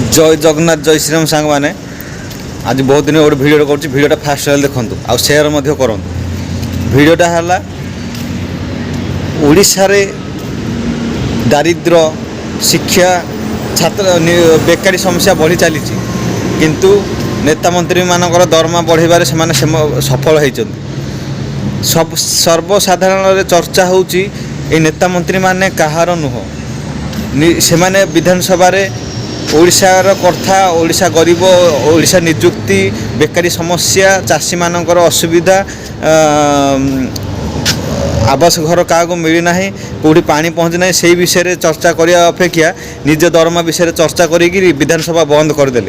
जय जगन्नाथ जय श्रीराम सांग मैंने आज बहुत दिन गोटे भिडियो कर भिडियोटा फास्ट देखूँ आ सेयार करूँ भिडियोटा है ओडिशा दारिद्र शिक्षा छात्र बेकारी समस्या बढ़ी चली किंतु नेता मंत्री मानकर दरमा बढ़ाइबार से सफल होती सब सर्वसाधारण चर्चा होची नेता मंत्री माने कहार नुह से माने विधानसभा ओडिशार कथा ओडिशा गरीब ओडिशा निजुक्ति बेकारी समस्या चाषी मानकर असुविधा आवास घर क्या मिलना कौटी पानी पहुँचना से विषय चर्चा करने अपेक्षा निज दरमा विषय चर्चा करी विधानसभा बंद करदे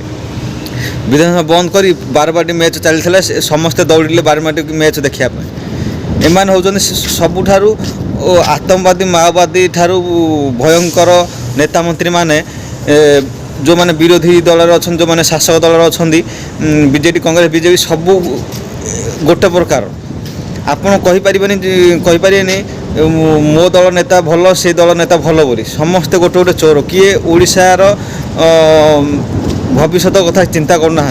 विधानसभा बंद कर बारबाटी मैच चलता समस्ते दौड़े बारबाटी मैच देखापी एम हूँ सबुठारु आतंकवादी माओवादी ठारू भयंकर नेता मंत्री माने जो माने विरोधी दल अच्छा जो माने शासक दल अच्छा बीजेडी कांग्रेस बीजेपी सबू गोटे प्रकार आपड़ कहीपर मो दल नेता भल से दल नेता भल बोली समस्ते गोटे गोटे चोर किए ओडिशार भविष्य कथा चिंता करना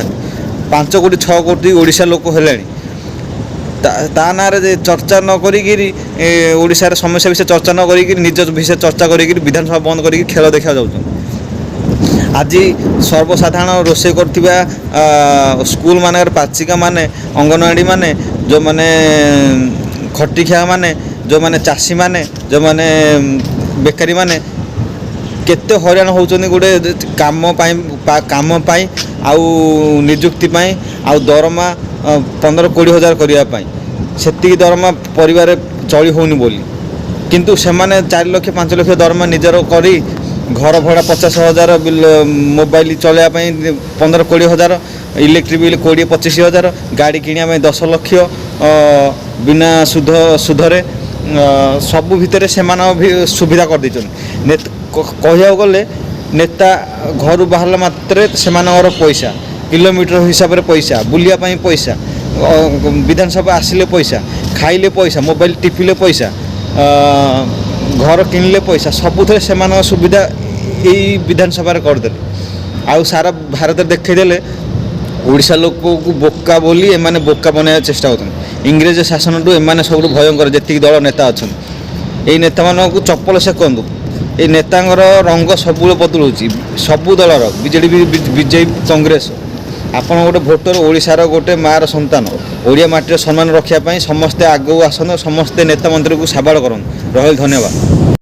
5 कोटी 6 कोटी ओडिशा लोक है ता ना चर्चा न करी ओडिशार समस्या विषय चर्चा न करी निज विषय चर्चा करी विधानसभा बंद करी खेल देखा जाऊँ आज सर्वसाधारण रोषे करथिबा स्कूल मानकर पाचिका माने अंगनवाड़ी माने जो माने खटिखिया माने जो माने चाषी माने जो माने बेकारी माने केते हैरान होउचनी गोटे काम पाई आउ निजुक्ति पाई आउ दरमा 15-20 हजार करिया पाई सेति दरमा परिवार चली होनी बोली किंतु से माने 4 लाख 5 लाख दरमा निजर करी घर भड़ा 50,000 बिल मोबाइल चलवाई 15-20 हजार इलेक्ट्रिक बिल 20-25 हजार गाड़ी किणा 10 लाख बिना सुधरे सबू भितर से सुविधा कर देते कह गले नेता घर बाहर मात्र से पैसा किलोमीटर हिसाब से पैसा बुलियापाई पैसा विधानसभा आसिले पैसा खाइले पैसा मोबाइल टिपिले पैसा घर किणले पैसा सबुथे से सुविधा यही विधानसभा करदे आउ सारा भारत देखईदे ओडिशा लोक को बोका बोली एमाने बोका बनाया चेष्टा होते इंग्रेज शासन टू एमाने सब भयंकर जी दल नेता अच्छा ये नेता मानक चप्पल सेकंदु ये नेता रंग सब बदलू सबू दलर बीजेडी बीजेपी कांग्रेस आपन गोटे भोटर ओडिशार गोटे मार संतान ओडिया माटी सम्मान रखापी समस्ते आगू आसन समस्ते नेता मंत्री को साबाड़ करन रही धन्यवाद।